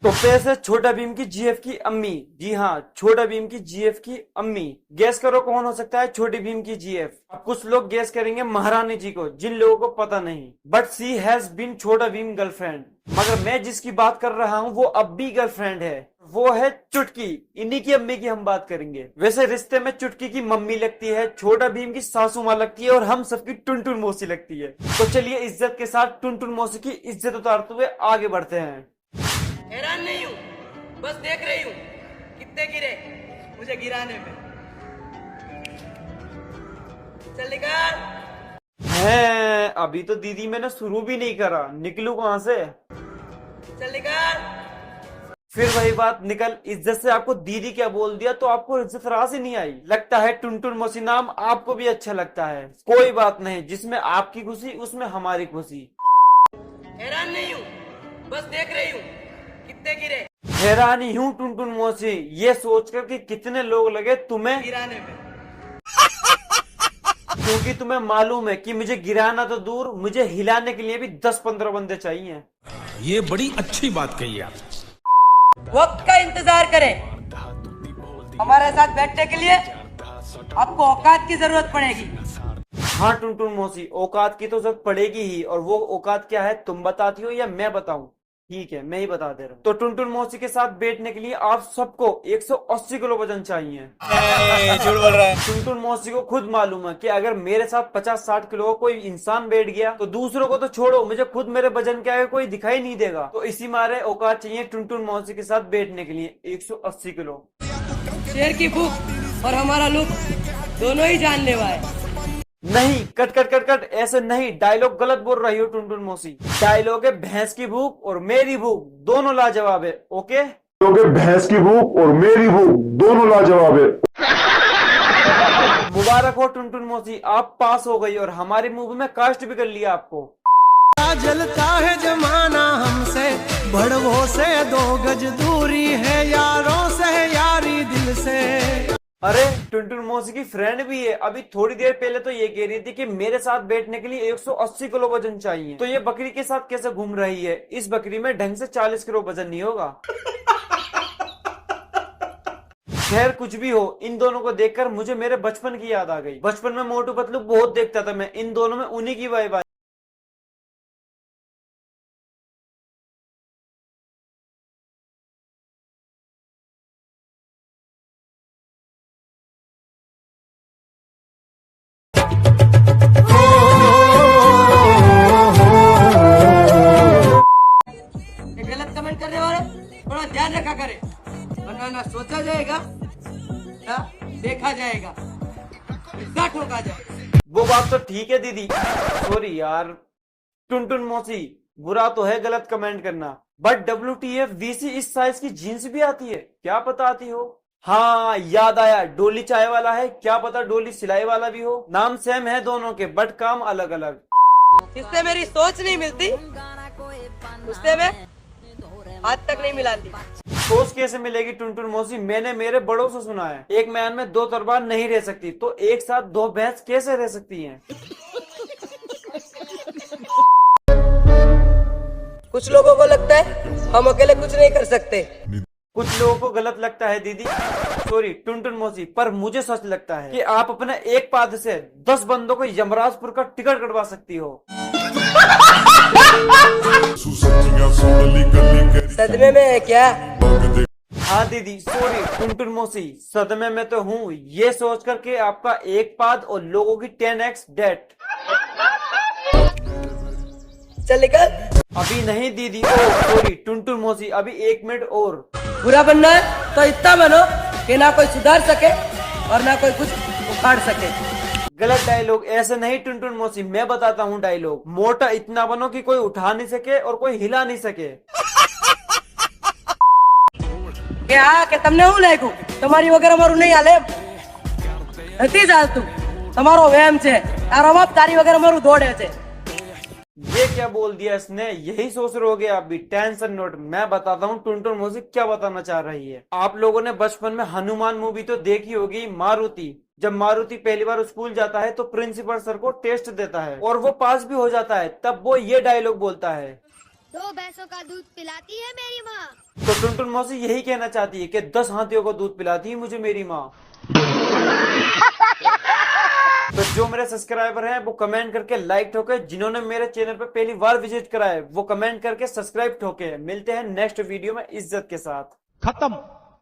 तो पैसे छोटा भीम की जीएफ की अम्मी। जी हाँ, छोटा भीम की जीएफ की अम्मी। गैस करो कौन हो सकता है छोटी भीम की जीएफ। अब कुछ लोग गैस करेंगे महारानी जी को, जिन लोगों को पता नहीं, बट सी हैज बीन छोटा भीम गर्लफ्रेंड। मगर मैं जिसकी बात कर रहा हूँ वो अब भी गर्लफ्रेंड है, वो है चुटकी। इन्हीं की अम्मी की हम बात करेंगे। वैसे रिश्ते में चुटकी की मम्मी लगती है, छोटा भीम की सासू माँ लगती है और हम सबकी टुनटुन मौसी लगती है। तो चलिए इज्जत के साथ टुनटुन मौसी की इज्जत उतारते हुए आगे बढ़ते हैं। हैरान नहीं हूँ, बस देख रही हूँ कितने गिरे मुझे गिराने में। चल निकल। है अभी तो दीदी मैंने शुरू भी नहीं करा, निकलू कहाँ से? चल निकल। फिर वही बात, निकल। इज्जत से आपको दीदी क्या बोल दिया तो आपको इज्जत रास ही नहीं आई। लगता है टुनटुन मौसी नाम आपको भी अच्छा लगता है। कोई बात नहीं, जिसमें आपकी खुशी उसमें हमारी खुशी। हैरान नहीं हूँ, बस देख रही हूँ कितने गिरे हैरानी हूँ टुनटुन मौसी, ये सोचकर कि कितने लोग लगे तुम्हें गिराने में। क्योंकि तुम्हें मालूम है कि मुझे गिराना तो दूर, मुझे हिलाने के लिए भी 10-15 बंदे चाहिए। ये बड़ी अच्छी बात कही आप। वक्त का इंतजार करें, हमारे साथ बैठने के लिए आपको औकात की जरूरत पड़ेगी। हाँ टुनटुन मौसी, औकात की तो जरूरत पड़ेगी ही। और वो औकात क्या है तुम बताती हो या मैं बताऊं? ठीक है, मैं ही बता दे रहा हूँ। तो टुनटुन मौसी के साथ बैठने के लिए आप सबको 180 किलो वजन चाहिए। झूठ बोल रहा है। टुनटुन मौसी को खुद मालूम है कि अगर मेरे साथ 50-60 किलो का कोई इंसान बैठ गया तो दूसरों को तो छोड़ो, मुझे खुद मेरे वजन के आगे कोई दिखाई नहीं देगा। तो इसी मारे औकात चाहिए टुनटुन मौसी के साथ बैठने के लिए 180 किलो। शेर की भूख और हमारा लुक दोनों ही जानलेवा है। नहीं, कट कट कट कट, ऐसे नहीं, डायलॉग गलत बोल रही हो टुनटुन मौसी। डायलॉग है भैंस की भूख और मेरी भूख दोनों लाजवाब है। ओके, क्योंकि भैंस की भूख और मेरी भूख दोनों लाजवाब है। मुबारक हो टुनटुन मौसी, आप पास हो गई और हमारी मूवी में कास्ट भी कर लिया आपको। जलता है जमाना हमसे, बड़वों से 2 गज दूरी है, यारों से है यारी दिल से। अरे टुनटुन मौसी की फ्रेंड भी है। अभी थोड़ी देर पहले तो ये कह रही थी कि मेरे साथ बैठने के लिए 180 किलो वजन चाहिए। तो ये बकरी के साथ कैसे घूम रही है? इस बकरी में ढंग से 40 किलो वजन नहीं होगा। खैर कुछ भी हो, इन दोनों को देखकर मुझे मेरे बचपन की याद आ गई। बचपन में मोटू पतलू बहुत देखता था मैं, इन दोनों में उन्हीं की वाइब आई। ये गलत कमेंट करने वाले थोड़ा ध्यान रखा करे, वरना ना सोचा जाएगा ना देखा जाएगा, सीधा ठोका जाएगा। वो बात तो ठीक है दीदी, सॉरी यार। टुनटुन मौसी, बुरा तो है गलत कमेंट करना, बट WTF VC इस साइज की जीन्स भी आती है? क्या पता आती हो? हाँ याद आया, डोली चाय वाला है, क्या पता डोली सिलाई वाला भी हो। नाम सेम है दोनों के, बट काम अलग अलग। जिससे मेरी सोच नहीं मिलती उससे मैं हाथ तक नहीं मिलाती। सोच कैसे मिलेगी टुनटुन मौसी? मैंने मेरे बड़ों से सुना है, एक म्यान में 2 तलवार नहीं रह सकती, तो एक साथ 2 भैंस कैसे रह सकती हैं? कुछ लोगों को लगता है हम अकेले कुछ नहीं कर सकते। कुछ लोगों को गलत लगता है दीदी, सॉरी टुनटुन मौसी, पर मुझे सच लगता है कि आप अपने एक पाद से 10 बंदों को यमराजपुर का टिकट कटवा सकती हो। सदमे में है क्या? हाँ दीदी सॉरी टुनटुन मौसी, सदमे में तो हूँ, ये सोच कर के आपका एक पाद और लोगों की 10x डेट। चल निकल। अभी नहीं दीदी, ओ सॉरी टुनटुन मौसी, अभी 1 मिनट और। बुरा बनना है तो इतना बनो कि ना कोई सुधार सके और ना कोई कुछ उखाड़ सके। गलत डायलॉग, ऐसे नहीं टुनटुन मौसी, मैं बताता हूँ डायलॉग। मोटा इतना बनो कि कोई उठा नहीं सके और कोई हिला नहीं सके। કે તમને હું લાગ્યું તમારી વગર અમારું નહીં હાલે? નથી ચાલતું, તમારો વહેમ છે, તારો બાપ તારી વગર અમારું દોડે છે। ये क्या बोल दिया इसने? यही सोच रहे होगे आप भी, टेंशन नोट। मैं बताता हूँ टुनटुन मौसी क्या बताना चाह रही है। आप लोगों ने बचपन में हनुमान मूवी तो देखी होगी, मारुति। जब मारुति पहली बार स्कूल जाता है तो प्रिंसिपल सर को टेस्ट देता है और वो पास भी हो जाता है, तब वो ये डायलॉग बोलता है, 2 भैंसों का दूध पिलाती है मेरी माँ। तो टुनटुन मौसी यही कहना चाहती है कि 10 हाथियों को दूध पिलाती है मुझे मेरी माँ। तो जो मेरे सब्सक्राइबर हैं वो कमेंट करके लाइक ठोके, जिन्होंने मेरे चैनल पे पहली बार विजिट करा है वो कमेंट करके सब्सक्राइब ठोके। मिलते हैं नेक्स्ट वीडियो में इज्जत के साथ। खत्म।